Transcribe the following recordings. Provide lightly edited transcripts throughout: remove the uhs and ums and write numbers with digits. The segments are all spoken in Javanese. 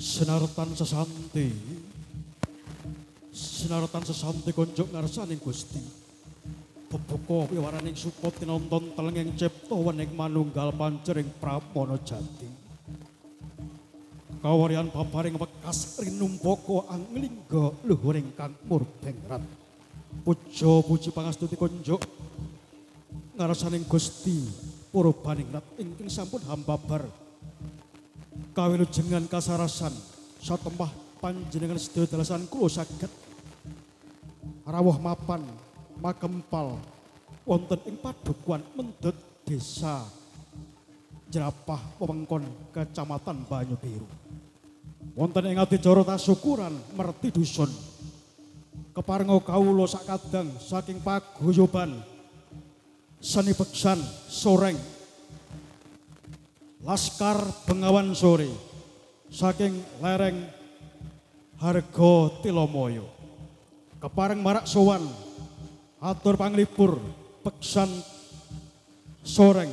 Sinartan sesanti konjuk ngarsaning Gusti bebuka piwaraning suka tinonton telenging cipta wening manunggal pancering pramana jati kawaryan babaring wekas rinumpaka anglingga luhuring kang murbengrat puja puji pangastuti konjuk ngarsaning Gusti Purbaningrat ingkang sampun hambabar kawilujengan kasarasan satemah panjenengan sedaya dalasan kula saged rawuh mapan makempal wonten ing padukuhan mendhet desa Jerapah wewengkon Kecamatan Banyubiru wonten ing adicara tasukuran merti dusun keparenga kawula sakadang saking paguyuban seni beksan soreng Laskar Bengawan Sore saking lereng Harga Tilomoyo kepareng marak sowan atur panglipur beksan soreng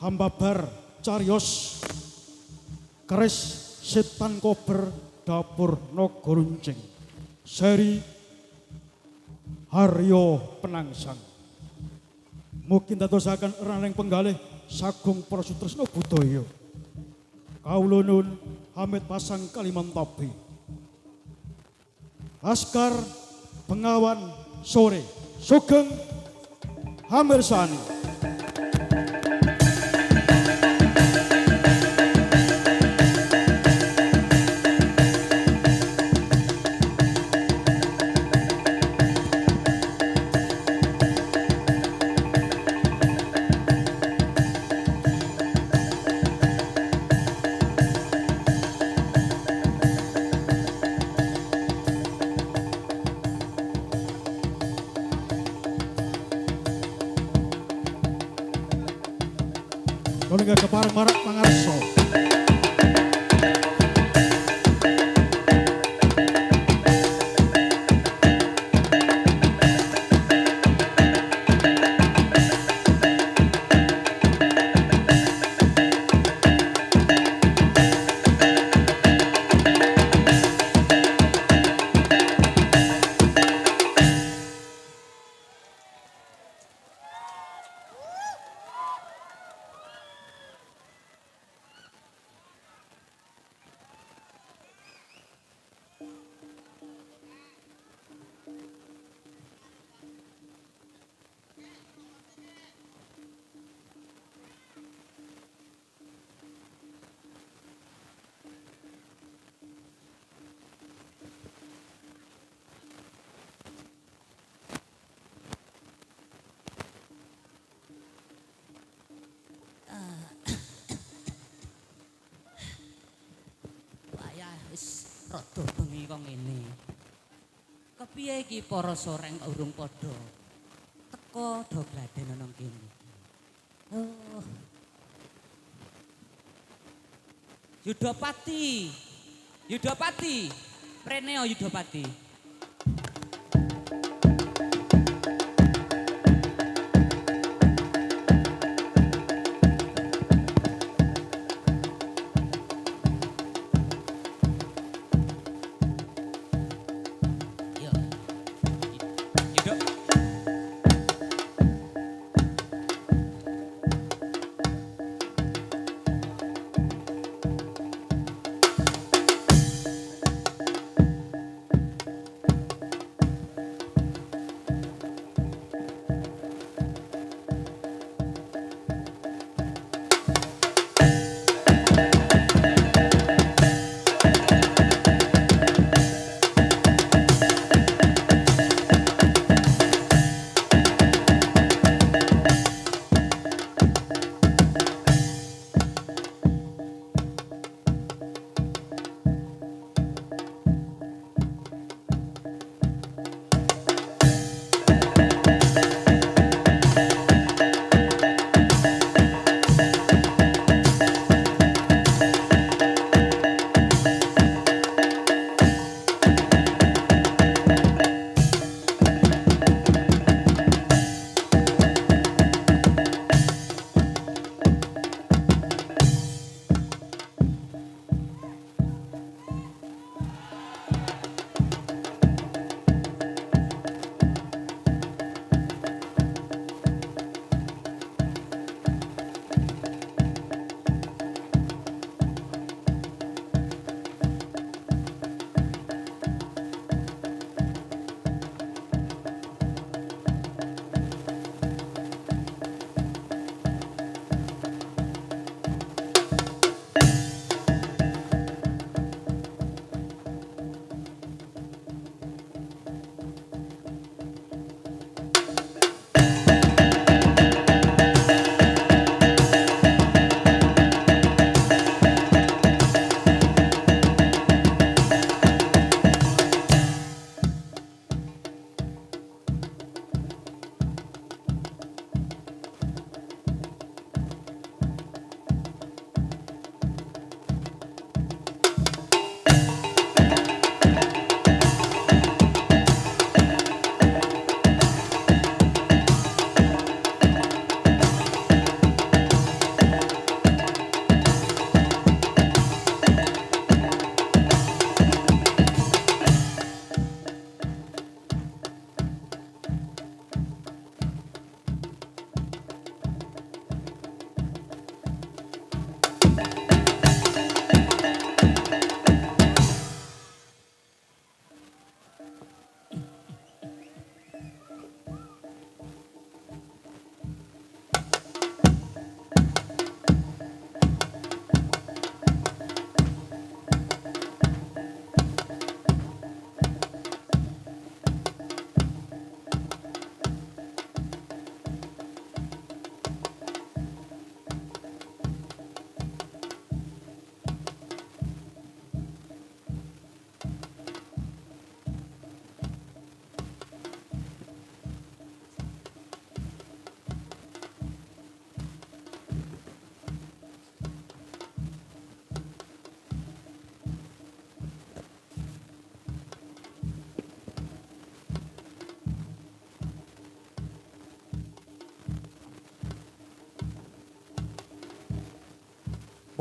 hambabar cariyos keris setan kober dapur Nogoruncing seri Haryo Penangsang mungkin dadosaken raneng penggalih Sagung Prasutresna Budaya kawula nuwun Hamid Pasang Kalimantabi Laskar Bengawan Sore Sugeng Hamirsani Nolingga kepareng marak pangarso rada bengi kok ngene. Kepiye iki para soreng urung padha teka do gladen ana kene. Oh. Yudapati. Yudapati. Preneo Yudapati.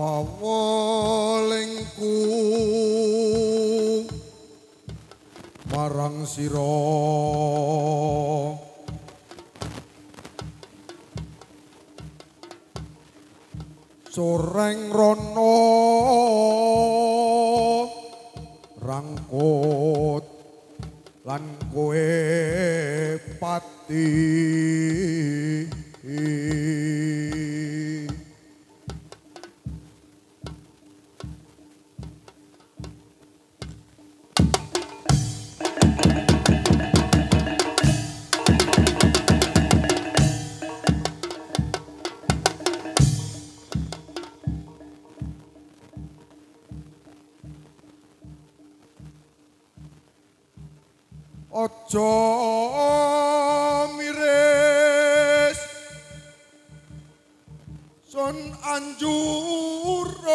pawolingku marang sira soreng rono rangkut lan kowe pati Ojo miris son anjurong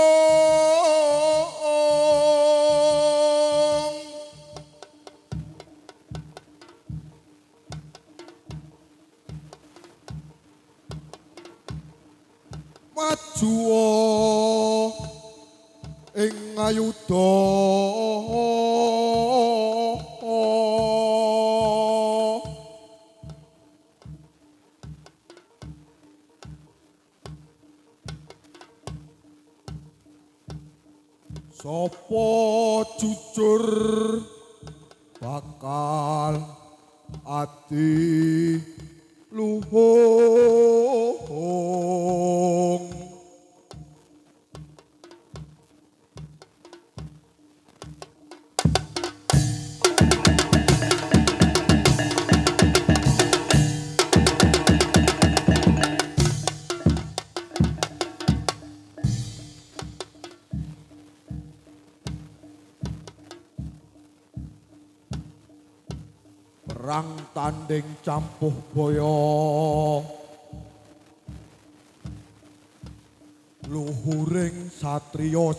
maju ing ayuda Sopo jujur bakal ati luhung perang tanding campuh boyo luhuring satriya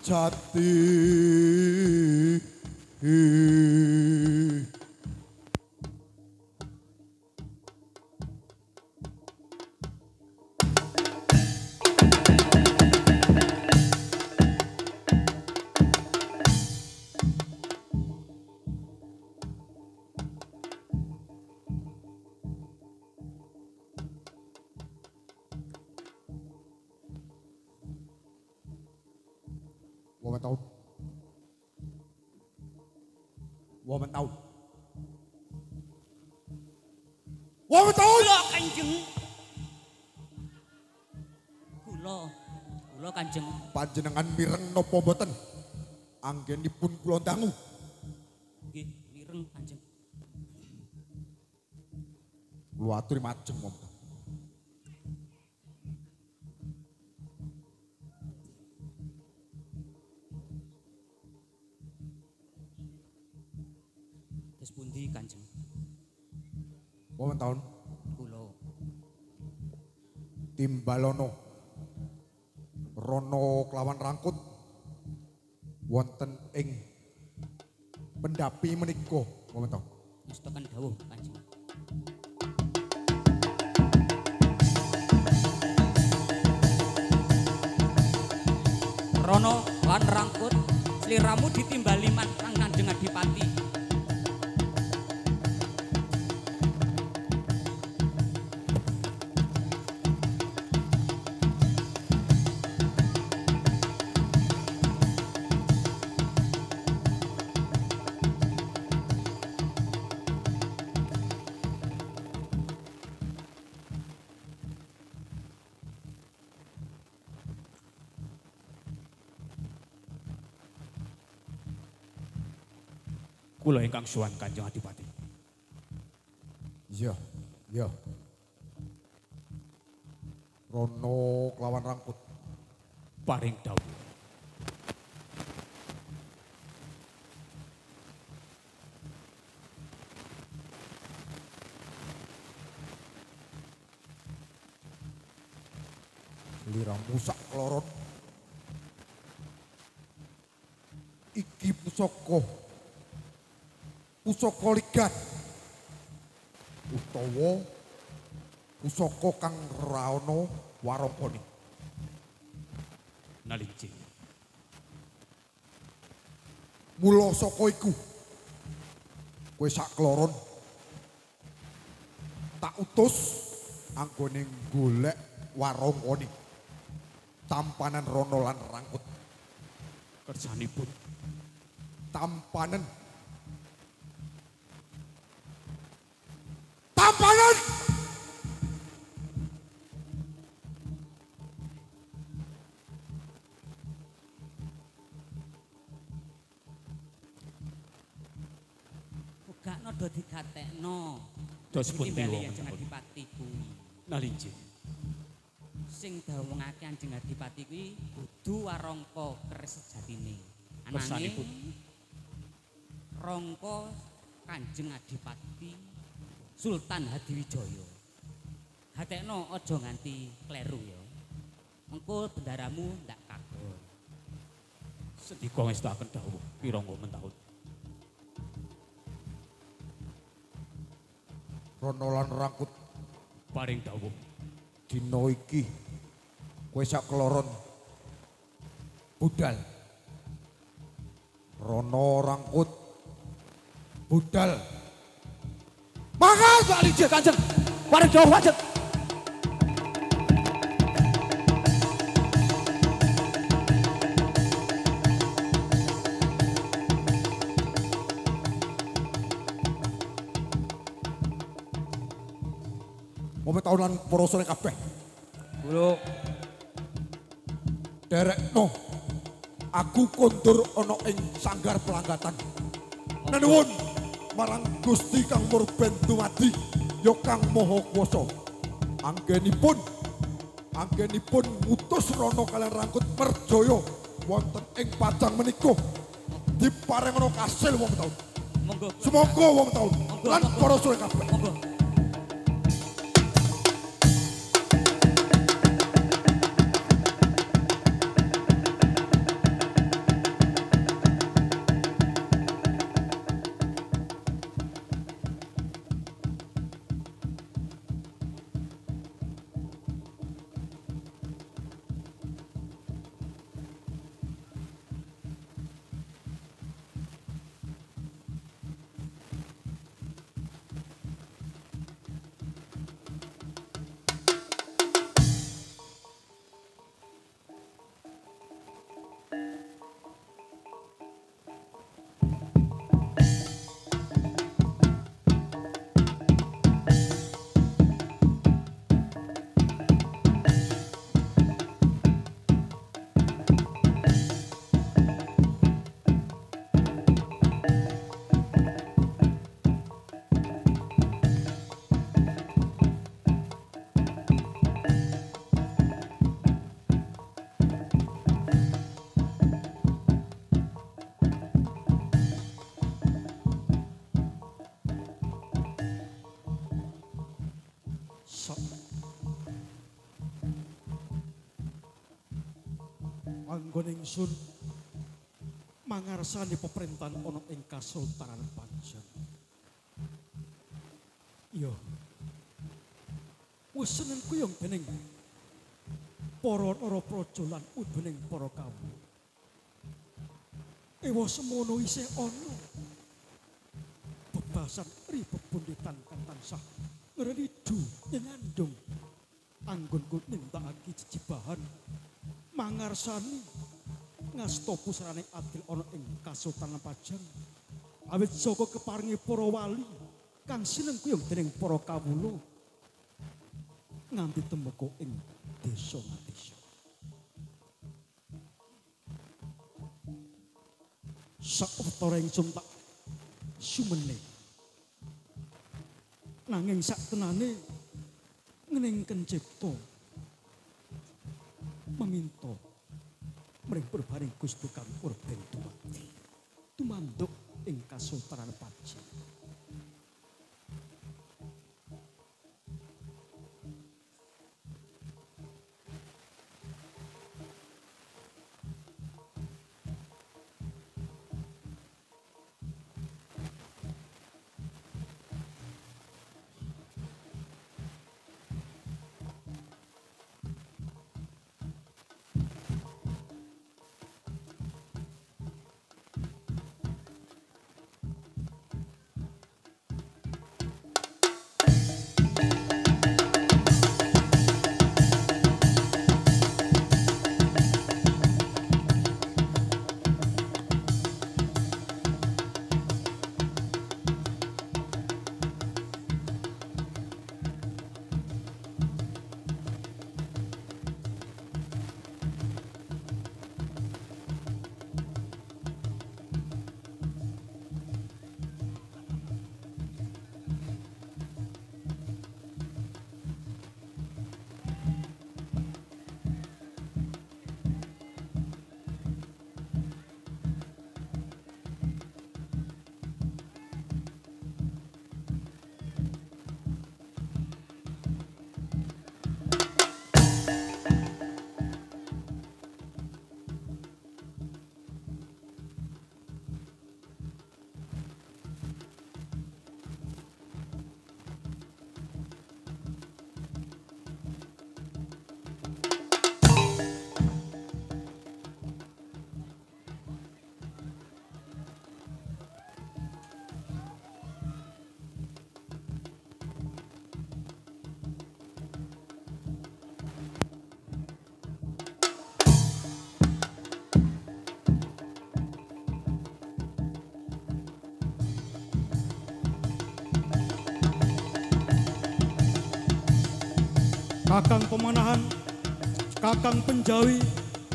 jati Woman tahu. Woman tahu. Woman tahu. Kula Kanjeng. Kula Kanjeng. Panjenengan mireng napa mboten? Anggenipun kula dangu. Nggih, mireng Kanjeng. Kula aturi majeng monggo. Pundi Kanjeng? Wonten taun kula Timbalono Rono kelawan Rangkut wonten ing pendapi menika wonten taun ngestaken dawuh Kanjeng. Rono lan Rangkut sliramu ditimbali marang Kanjeng Adipati. Kula ingkang suwan Kanjeng Adipati. Iya, iya. Rono kelawan Rangkut Paring dawuh. Liramu sak kloron iki pusaka ligat utawa pusaka kang ra ana warangkane. Nalinci. Mula saka iku kowe sak kloron tak utus anggone golek warangkane. Tampanan Rono lan Rangkut. Kersanipun Tampanan Gak nodo digatekno. dos pundi Timbali wong Kanjeng Adipati kuwi. Nalinci. Sing dawungake Kanjeng Adipati kuwi kudu warangka keris sejatine. Kersanipun. Rangka Kanjeng Adipati Sultan Hadiwijaya. Gatekno aja nganti kleru ya. Engko bendaramu ndak kagol. Sedika ngestakaken dawuh pirangga mentahun. Rono lan Rangkut Paring dawuh. dina iki kowe sak kloron budal. Rono Rangkut budal. Mangan Pak Lijek Kanjeng. Paring dawuh lanjut. Momen taunan para sore kabeh. Kulo Derekno aku kondur ana ing sanggar pelanggatan. Nenuwun marang Gusti Kang Murben Dumadi ya Kang Maha Kuwasa. Anggenipun ngutus Rono kaliyan Rangkut merjaya wonten ing Pajang menika diparengana kasil wong taun. Monggo. Semoga wong taun lan para sore kabeh. Monggo. Anggon ingsun mangarsani pemerintahan ana ing Kasultanan Pajang. Iya. Wis seneng kuyung dening para praja lan dening para kawula. Ewa semono isih ana bebasan ribebunditan kang tansah ngridu nyandung anggonku nintakake jejibahan mangarsani ngasta pusarane adil ana ing Kasultanan Pajang. Awit saka keparingi para wali kang sineng kuyung dening para kawula nganti temeka ing desa-desa. Sautara ingsun tak sumene. Nanging sak tenane ngeningken cipta meminta mring perbaring Gusti Kang Murben Dumadi tumanduk ing Kasultanan Pajang. Kakang pemanahan, Kakang Penjawi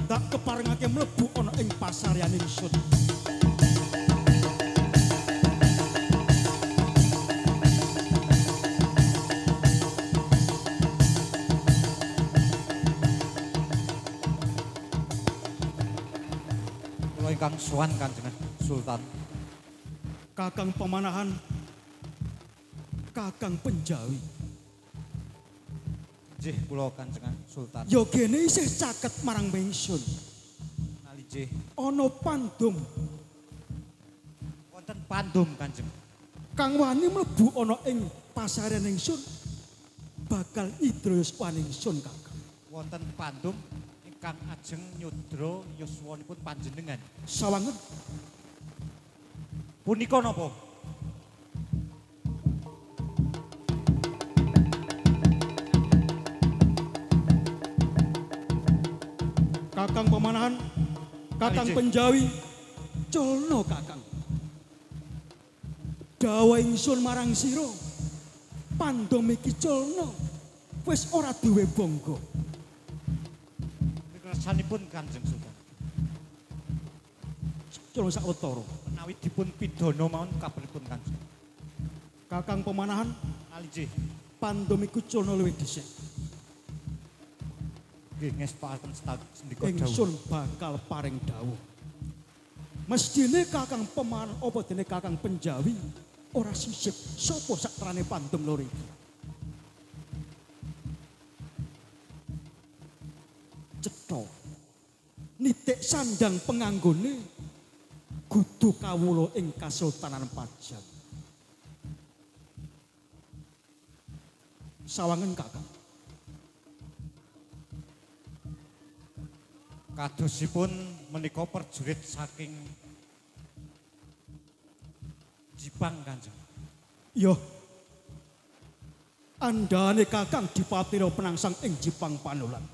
tak keparengake mlebu ana ing pasaryan ingsun. Kula ingkang sowan Kanjeng Sultan. Kakang pemanahan, Kakang Penjawi. Nggih kula Kanjeng Sultan. Ya gene isih caket marang ingsun. Nalijih Ana pandum wonten pandum Kanjeng. kang wani mlebu ana ing pasaryan ingsun bakal idrus waningsun Kakang. Wonten pandum ingkang ajeng nyudra yuswanipun panjenengan. Sawangen Punika napa? Kakang pemanahan, Kakang Penjawi, culno Kakang. Dawa ingsun marang sira, pandom iki culno, wis ora duwe bangga. Kersanipun Kanjeng Sultan. Culno sawetara. Menawi dipun pidana mawon kabaripun Kanjeng. Kakang pemanahan, Nalijih pandom iku culno luwih dhisik. nggih ngestakaken sendika dawuh. Ingsun bakal paring dawuh. Mestine Kakang pemanahan apa dene Kakang Penjawi ora sisip sapa satrane pandom loro iki. Cetha nitik sandang penganggone kudu kawula ing Kasultanan Pajang. Sawangen Kakang. Kadosipun menika perjurit saking Jipang Kanjeng. Yo. Andane Kakang dipatira penangsang ing Jipang Panulan.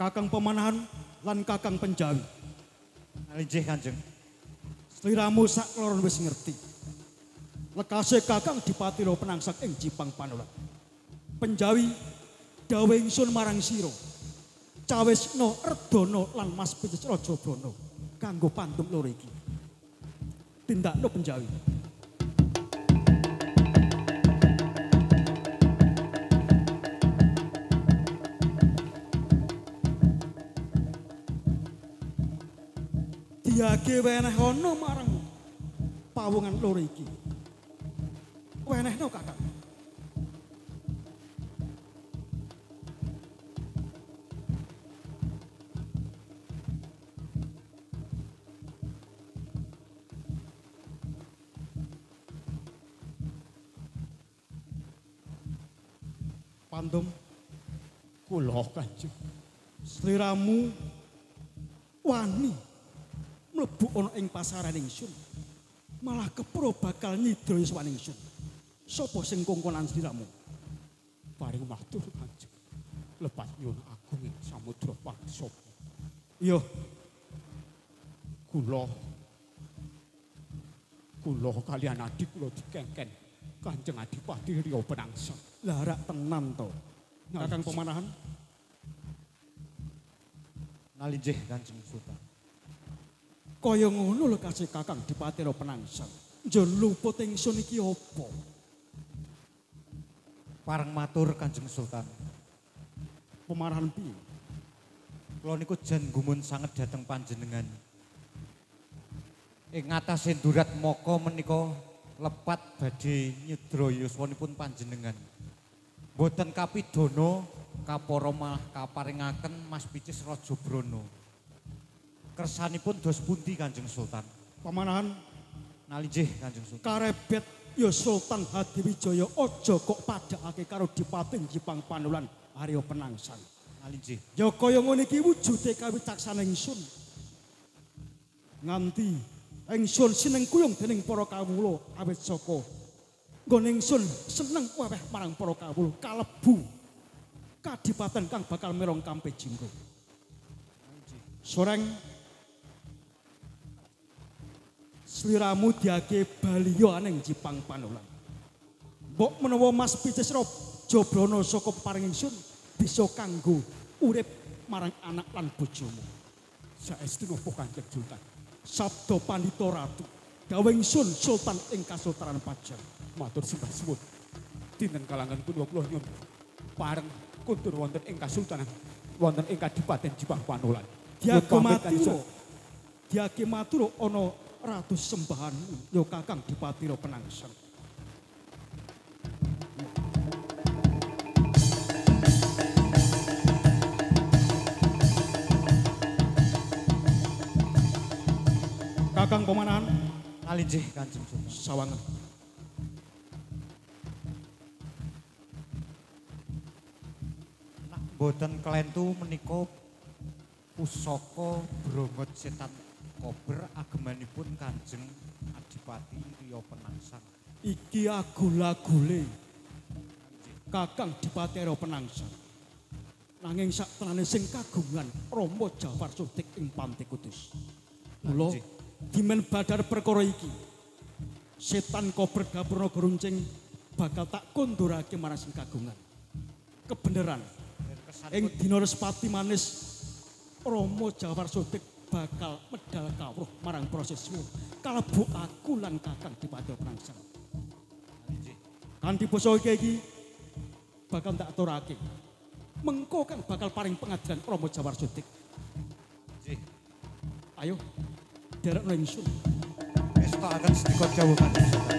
Kakang pemanahan lan Kakang Penjawi. Nalijih Kanjeng. Sliramu sak loron wis ngerti. Lekase Kakang dipatira penangsang ing Jipang Panulan. Penjawi dawe ingsun marang sira. Cawesna Redana lan Mas Picis Raja Brana kanggo pandum loro iki. Tindakno Penjawi. Diage weneh ana marang pawungan loro iki. Wenehno Kakang. Pandum Kula Kanjeng. sliramu wani mlebu ana ing pasaran ingsun. Malah kepro bakal nyidra yuswaningsun. Sapa sing kongkonan sliramu? Paring matur Kanjeng. Lepas nyuwun agung ing samudra Pangsapa. Iya, Kula kaliyan adik kula dikengken Kanjeng Adipati Riya Penangsang. lah rak tenan to. Kakang pemanahan, Nalijih Kanjeng Sultan. kaya ngono lho kasih Kakang Dipatira Penangsang. Njeluput ingsun iki apa? Pareng matur Kanjeng Sultan. Pemanahan piye? Kula niku jan gumun sanget dhateng panjenengan. Ing ngatasé durat maka menika lepat badhe nyedra yuswanipun panjenengan. Boten kapidana kapara malah kaparingaken Mas Picis Raja Brana. Kersanipun dos pundi Kanjeng Sultan? Pemanahan Nalijih Kanjeng Sultan. karebet ya Sultan Hadiwijaya aja kok padhakake karo Dipati Jipang Panulan Arya Penangsang. Nalijih. Ya kaya ngene iki wujude kawicaksan ingsun. Nganti ingsun sineng kuyung dening para kawula awit saka nggone ingsun seneng weweh marang para kawula kalebu kadipaten kang bakal merong kampe jinggo. Soreng sliramu diage baliya ning Jipang Panulan. Mbok menawa Mas Picis Raja Brana saka paring ingsun bisa kanggo urip marang anak lan bojomu. Saestu napa Kanjeng Sultan? Sabda Pandhita Ratu, dawuh ingsun Sultan ing Kasultanan Pajang. Matur sembah suwun. Dinten kalangan pun kula nyuwun pareng kuntur wonten ing Kasultanan wonten ing Kadipaten Jipang Panolan. Diake matur ana ratu sembahanmu ya Kakang Dipatira Penangsang. Kakang Komandan, Alinjih Kanjeng Sultan. sawangen. Nak boten kelentu menika pusaka Brongot Setan Kober agemanipun Kanjeng Adipati Riya Penangsang. Iki agul-agule Kakang Dipatira Penangsang. Nanging saktenane sing kagungan Rama Jawar Sutik ing Pantai Kudus. Mula dimen badar perkara iki. Setan Kober Gapurna Gruncing bakal tak kondurake marang sing kagungan. Kebeneran ing dina Respati manis Rama Jawar Sutik bakal medal kawruh marang proses suwun kalebu aku lan Kakang Dipatira Penangsang. Kanthi basa iki bakal tak aturake. Mengko kan bakal paring pengadilan Rama Jawar Sutik. Ayo, derekno ingsun. Wis tak akan sedikit jauh Kanjeng Sultan.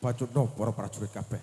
bacutno para prajurit kabeh.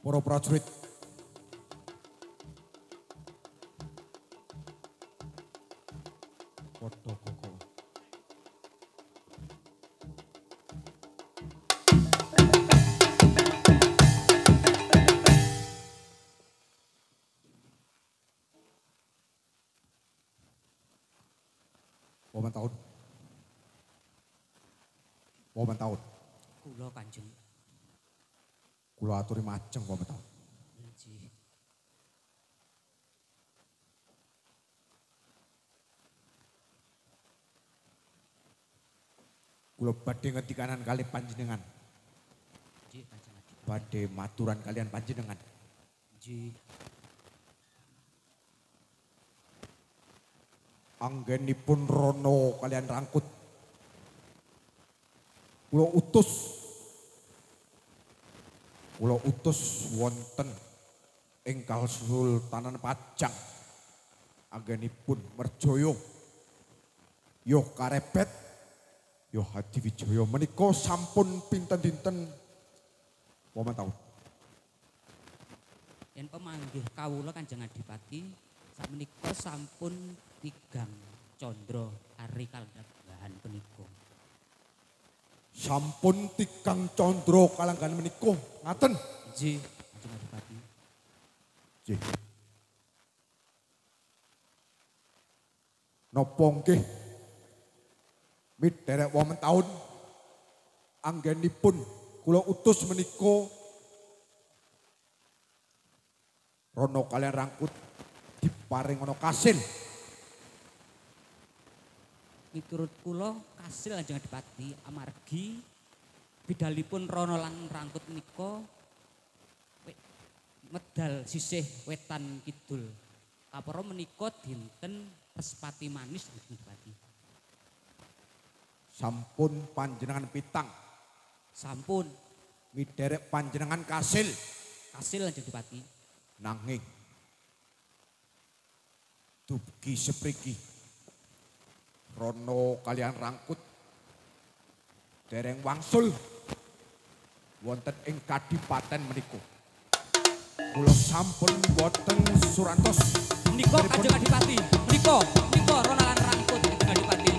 Para prajurit padha koko. Momen taun. Kula Kanjeng. Kula aturi majeng momen taun. Nggih. Kula badhe ngendikanan kalih panjenengan. Nggih Kanjeng Adipati. Badhe maturan kalian panjenengan. Nggih. Anggenipun Rono kalian Rangkut. Kula utus wonten ing Kasultanan Pajang. Anggenipun merjaya. Yo karebet. Yo Hadiwijaya menika sampun pinten dinten momen taun. Yen pemanggih kawula Kanjeng Adipati sakmenika sampun 3 Candra ari kalenggahan punika. Sampun 3 Candra kalenggahan menika. Ngaten. Nggih, Kanjeng Adipati. Nggih. Napa nggih midherek wonten taun anggenipun kula utus menika Rono kalian Rangkut diparing ana kasil. Miturut kula kasil Kanjeng Adipati amargi bidalipun Rono lan Rangkut menika medal sisih wetan kidul. Kapara menika dinten Respati Manis Kanjeng Adipati. Sampun panjenengan pitang. Sampun Midherek panjenengan kasil. kasil Kanjeng Adipati. Nanging dumugi sepriki Rono kalian Rangkut dereng wangsul wonten ing kadipaten menika. Kula sampun boten surantos Menika Kanjeng Adipati, menika Rono lan Rangkut Kanjeng Adipati.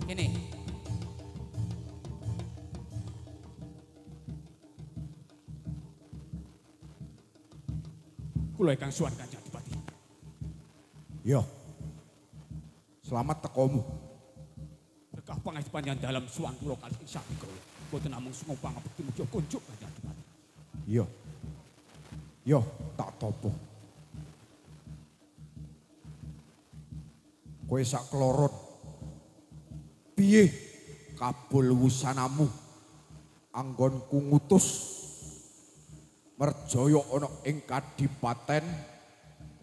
Kene. Kula ingkang suwan Kanjeng Adipati. Yo. Selamat tekomu. Berkah pangesti panjenengan dalam suwan kula kalih sami kula. Boten namung sungo pangabekti mugi kunjuk Kanjeng Adipati. Yo. Yo, tak topo. Kowe sak kloron. Piye kabul wusanamu anggonku ngutus merjaya ana ing Kadipaten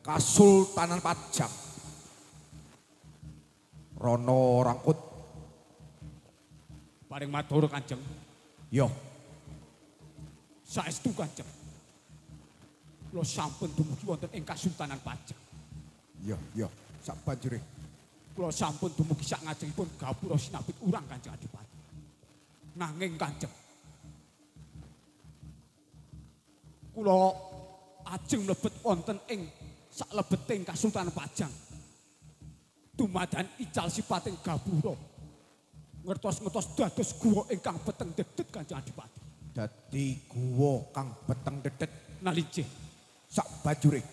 Kasultanan Pajang. Rono Rangkut. Paring matur Kanjeng. Yo. Saestu Kanjeng. Kula sampun dumugi wonten ing Kasultanan Pajang. Yo. Sak banjure. Kula sampun dumugi sak ngajengipun gapura sinapit urang Kanjeng Adipati. Nanging Kanjeng, kula ajeng mlebet wonten ing saklebeting Kasultanan Pajang. Dumadan ical sipating gapura. Ngertos-ngertos dados guwa ingkang beteng dedet Kanjeng Adipati. Dadi guwa kang beteng dedet. Nalijih Sak banjure.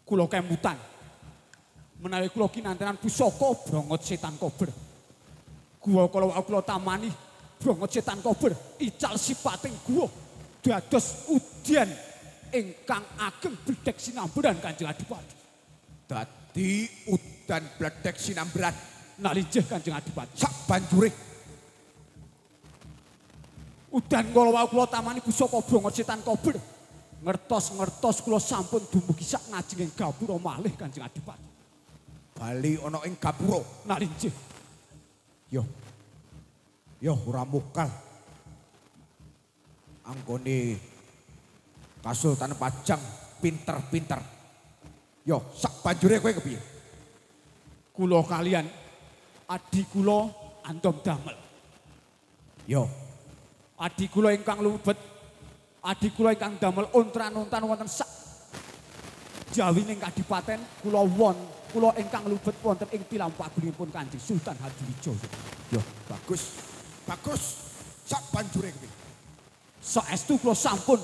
kula kemutan menawi kula kinantenan pusaka brongot setan kober. Guwa kala wau kula tamani brongot setan kober ical sipating guwa dados udyan ingkang ageng bledhek sinamberan Kanjeng Adipati. Dadi udan bledhek sinamberan. Nalijih Kanjeng Adipati. Sak banjure. Udan kala wau kula tamani pusaka brongot setan kober. Ngertos-ngertos kula sampun dumugi sak ngajenging gapura malih Kanjeng Adipati. Bali ana ing gapura. Nalijih Yo ora mukal. Anggone Kasultanan Pajang pinter-pinter. Yo sak banjure kowe kepiye? kula kalian adi kula Andom Damel. Yo Adi kula ingkang lumebet, adi kula ingkang damel ontran-ontran wonten sak jawining kadipaten kula ingkang lumebet wonten ing tilampahipun Kanjeng Sultan Hadiwijaya. yo bagus. Sak banjure kepiye? Saestu kula sampun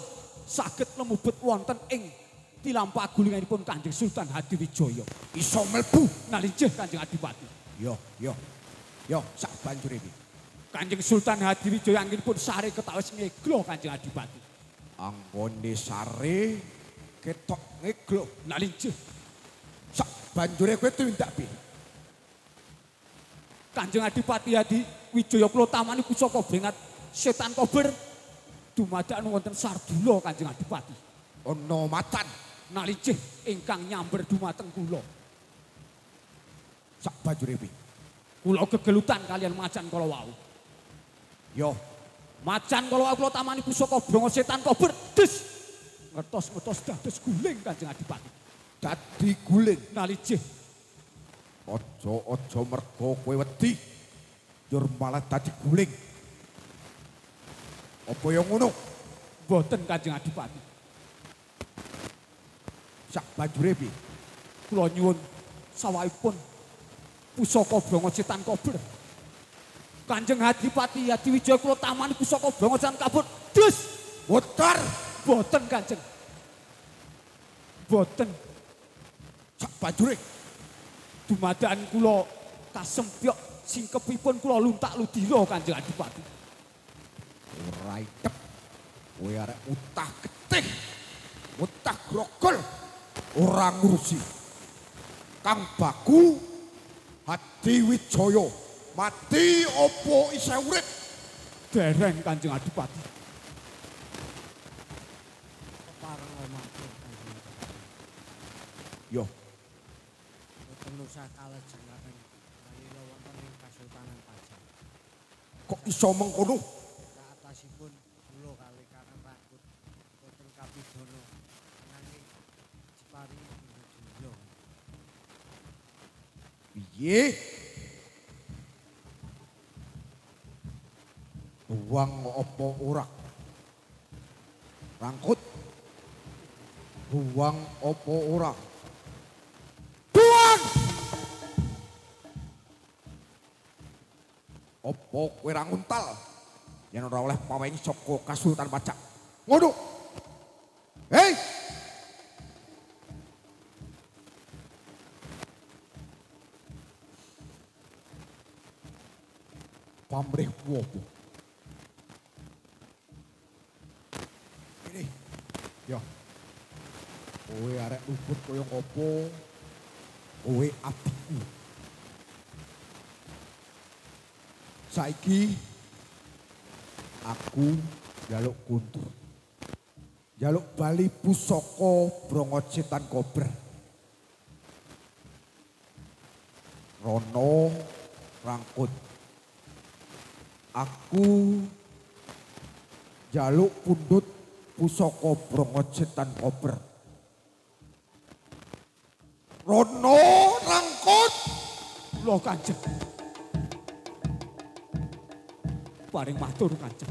saged lumebet wonten ing tilampahipun Kanjeng Sultan Hadiwijaya. Iso mlebu. Nalijih Kanjeng Adipati. Yo sak banjure iki. Kanjeng Sultan Hadiwijaya anggenipun sare ketawis ngeglo Kanjeng Adipati. Anggone sare ketok ngeglo. Nalijih Sak banjure kowe tumindak piye? Kanjeng Adipati Adi Wijaya kula tamani pusaka brengat setan kober dumadakan wonten Sardula Kanjeng Adipati. Ana macan Nalijih ingkang nyamber dumateng kula. sak banjure piye? Kula gegelutan kalian macan kala wau. Yo, Macan kala wau kula tamani pusaka brongo setan kober. Des. Ngetos-ngetos dados guling Kanjeng Adipati. dadi guling. Nalijih Aja mergo kowe wedi. Dur malah dadi guling. Apa yang ngono? boten Kanjeng Adipati. Sak banjure piye? Kula nyuwun sawahipun pusaka brongo setan kober. Kanjeng Adipati Adi Wijaya kula tamani pusaka brongo setan kober. Des. Mutar Boten Kanjeng. Boten. sak banjure. Dumadakan kula kasempyok singkepipun kula luntak-ludira Kanjeng Adipati. Ora idep. Kowe arek utah getih. Utah grogol. Ora ngurusi. Kang Bagu Adi Wijaya mati opo isih urip? Dereng Kanjeng Adipati. Kepareng matur Kanjeng. Yo, Boten usah kalajengaken kalila wonten ing Kasultanan Pajang. kok iso mengkono? Saatasipun kula kalih Kakang Rakut boten kapidono nanging diparingi bunda. Piye? Buang apa ora? Rangkut. Buang apa ora? Buang! Apa kowe ra nguntal? Yen ora oleh pawengi saka Kasultan Pajak. Ngono. Hei! Pamrih wopo. Ini, yo, kowe arek luput koyo ngopo, kowe adikku. Saiki, aku jaluk kuntur. Jaluk bali pusaka brongo setan kober. Rono Rangkut. Aku jaluk pundut pusaka brongo setan kober. Rono Rangkut. Lho Kanjeng. Paring matur Kanjeng.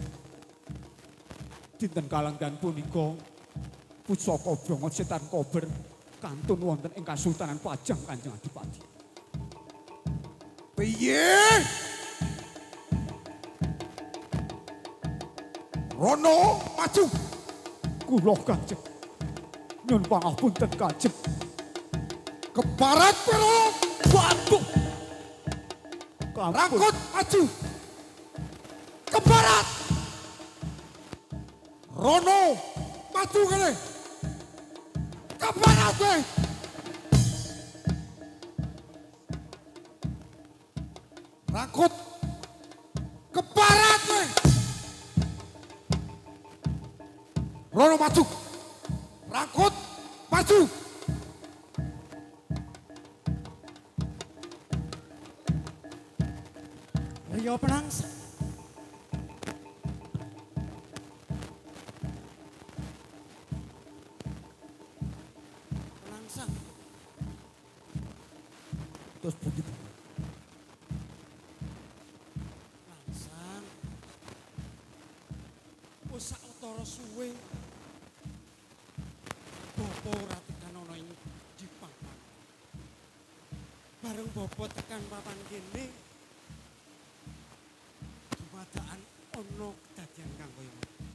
Dinten kalanggan punika pusaka brongo setan kober kantun wonten ing Kasultanan Pajang Kanjeng Adipati. Piye? Rono maju. Kula Kanjeng. Nyun pangapunten Kanjeng. Ke barat pero. Waduh. Kampun. Rangkut maju. Ke barat. Rono maju kene. Ke barat kowe. Rangkut. Ke barat kowe. Rono maju. Rangkut maju. Rio Penangsa. Penangsa. Terus begitu. Langsang. Wis sawetara suwe bapa ora tekan ana ing Jepang. Bareng bapa tekan papan kene dumadakan ana kedadian kang kaya ngono.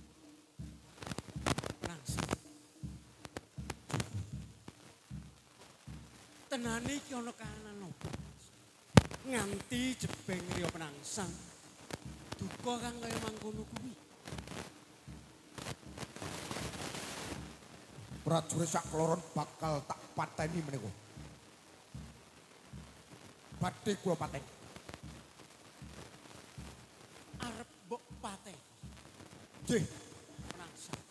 Langsung. Tenane iki ana kahanan apa? Nganti jebeng Rio Penangsang. Duka kang kaya mangkono kuwi. Prajurit sak kloron bakal tak pateni menika. badhe kula pateni. Arep mbok pateni. Nggih, Penangsang.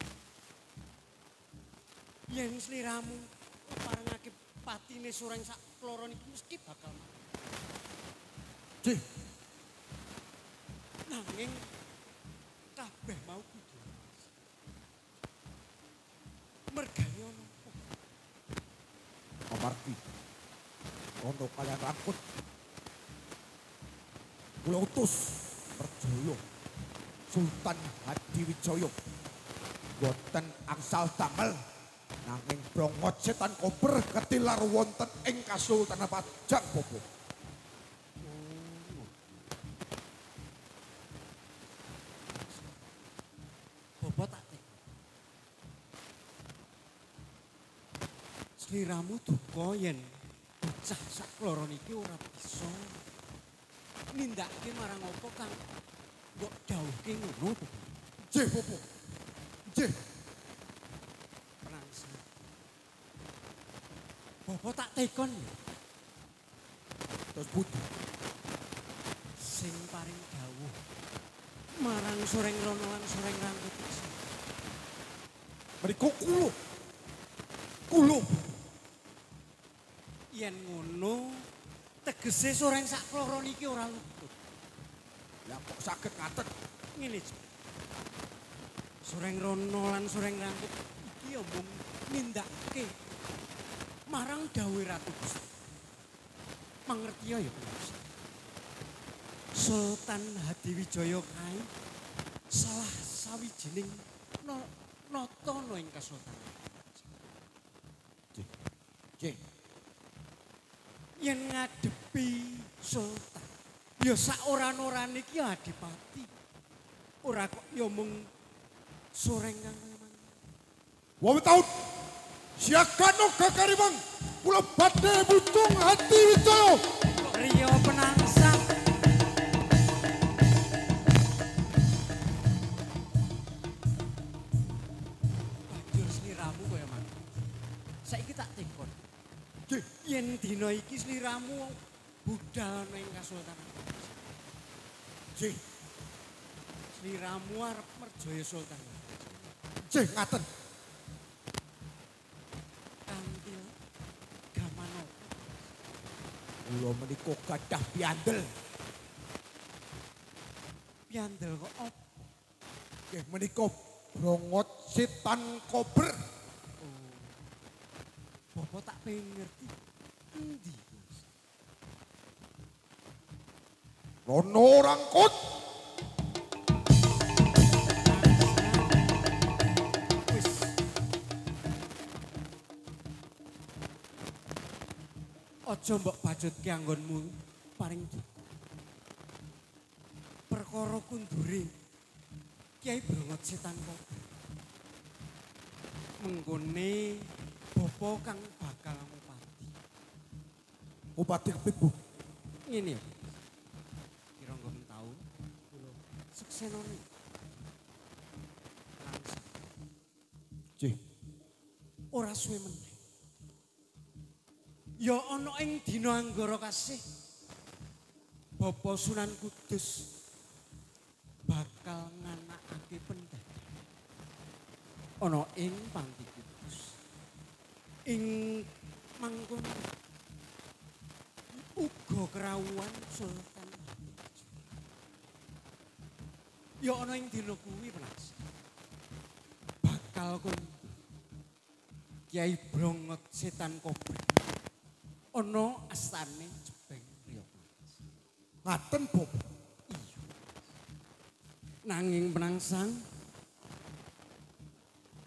Yen sliramu keparengake patine Sureng sak kloron iki mesti bakal mati. nggih. Nanging kabeh mau kudu mergane ana apa? Amargi kono kalian rangkut kula utus Merjaya Sultan Hadiwijaya boten angsal damel nanging brongot setan kober ketilar wonten ing Kasultanan Pajang Bobo. Bobo tak teko. Sliramu duka yen bocah sak kloron iki ora bisa nindakake marang apa kang mbok dawuhke ngono. Nggih Bobo. Nggih. Penangsang. Bobo tak tekon Terus pundi? sing paring dawuh marang Sureng Rono lan Sureng Rangkut iki. Mriku kulo Yen ngono tegese Sureng sak kloron iki ora luput. lah kok saged ngaten. Ngene Cuk. Sureng Rono lan Sureng Rangkut iki ya mung nindakake marang dawuh Ratu Gusti. Mangerti ya Penangsang. Sultan Hadiwijaya kae salah sawijining natana ing kasultanan. Nggih. Yen ngadepi sultan ya sak oran-orane iki adipati. Ora kok ya mung Sureng kang memang. Wawi taun siagano kakarimang kula badhe butung Hadiwijaya. Riyo Penangsang. Banjur sliramu kaya mang. Saiki tak tekon. Nggih. Yen dina iki sliramu budal ning Kasultanan. Nggih. Sliramu arep merjaya sultan. Nggih ngaten. Kanthi gaman apa? Kula menika gadah piandel. Piandel kok apa? Nggih menika brongot setan kober. Bapak tak pengen ngerti. Endi? Gus? Rono Rangkut. Wis. Aja mbok bajutke anggonmu paring duka. Perkara kundure Kiai Brongot Setan Kober. Menggone bapa kang bakal ngupati. Upati kepit Bu. Ngene ya. Kira nggon tau kula seksenone. Langsung Nggih. ora suwe meneh. Ya ana ing dina Anggara Kasih Bapak Sunan Kudus bakal nganakake pendadak ana ing Panti Kudus. Ing mangkon uga kerawuhan Sultan Hadiwijaya. Ya ana ing dina kuwi Penangsang. Bakal kon Kiai Brongot Setan Kober ana astane Jebeng Riyo. Ngaten Bob. Iya. Nanging Penangsang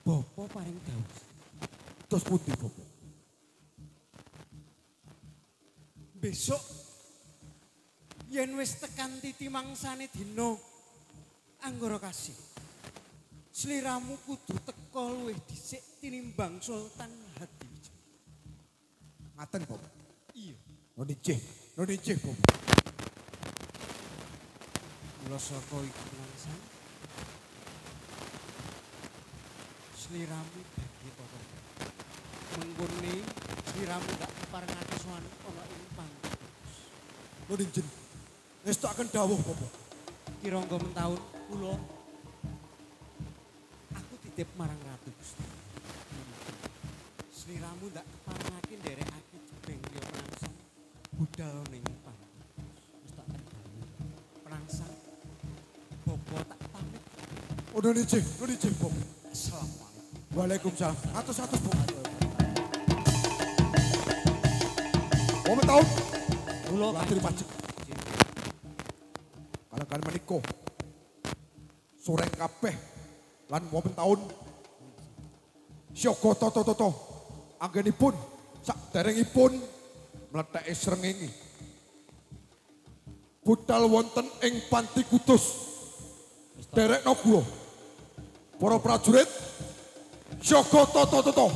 Bapa paring dawuh. Terus pundi Bob? Besok yen wis tekan titi mangsane dina Anggara Kasih. Sliramu kudu teka luwih dhisik tinimbang Sultan Hadiwijaya. Ngaten Bob. Iya. Nggih Bob. Mula saka iku Penangsang sliramu dadi tata. Menggone sliramu gak parengake sowan ana ing Panti Kudus. Nudinjin, ngestaken dawuh Bapak. Kirangga mentahun kula aku titip marang ratu Gusti. Sliramu ndak keparengake nderekake jebeng ya prangsang budal ning pantai. Wis tak kendhani. Prangsang Bapak tak pamit. Oh Nudinjin Bapak. Assalamualaikum. Waalaikumsalam. Atus-atus Bapak. Momen tahun. Kula Latri pajak. Kalian menika soreng kabeh lan momen tahun Syogo toto anggenipun saderengipun mletheki srengenge budal wonten ing Panti Kudus derekno kula para prajurit Syogo toto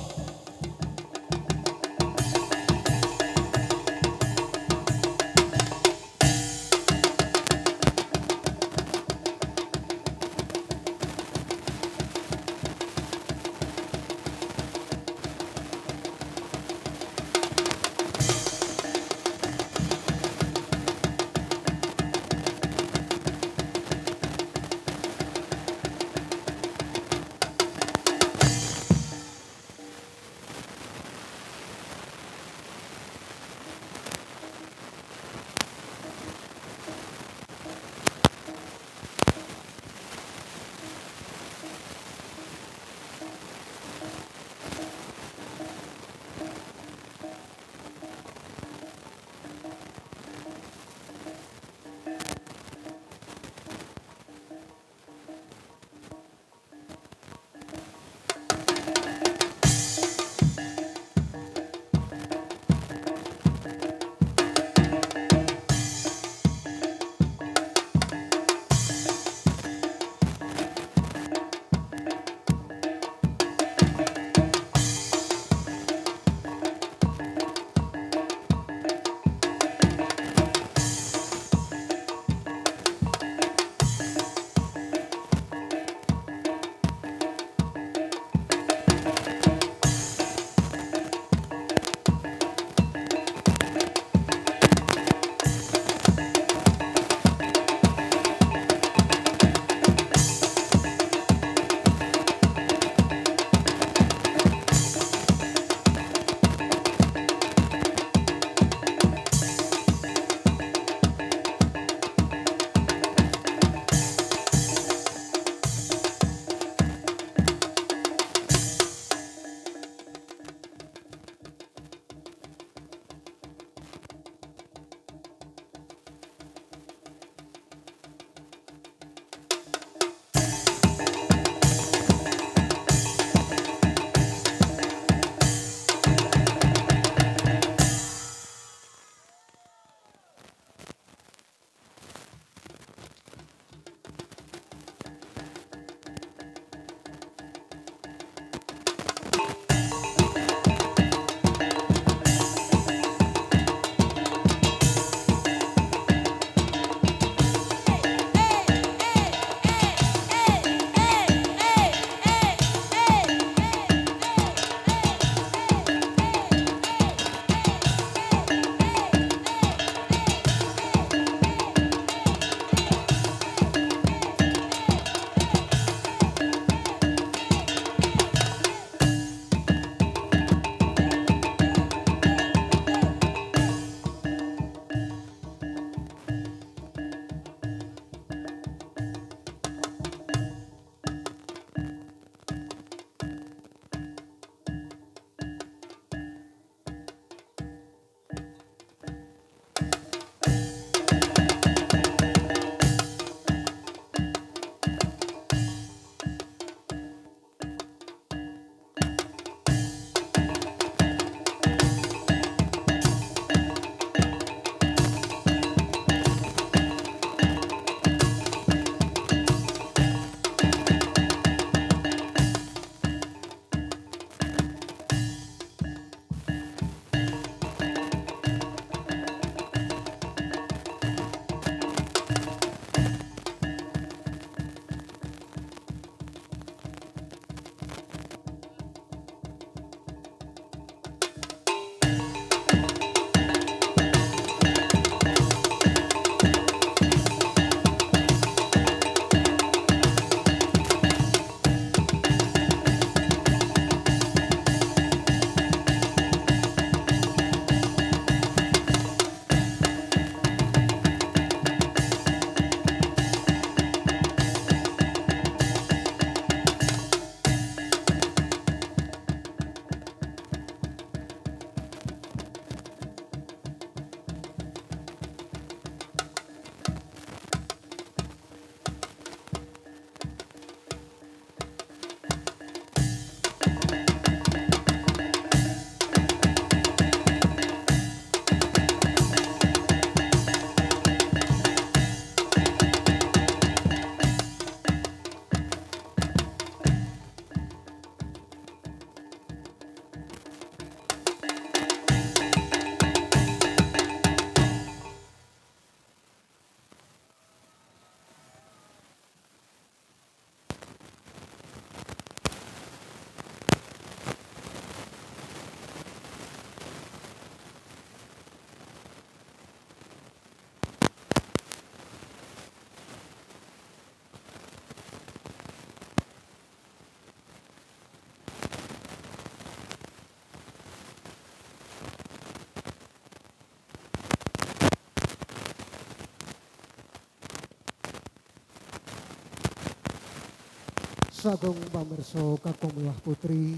Sagung pamirsa kakung miwah putri,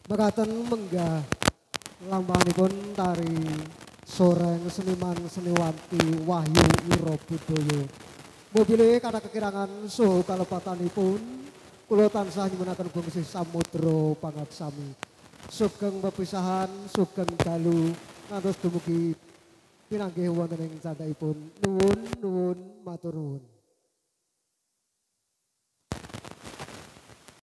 mekaten menggah lambanipun tari soreng seniman seniwanti Wahyu Wirabudaya. Mobile kada kekirangan saha kalepatanipun kula tansah nyuwunaken bungsih samudra pangaksami. Sugeng pepisahan, sugeng dalu ngantos dumugi pinanggih wonten ing candhaipun. Nuwun, nuwun, matur nuwun.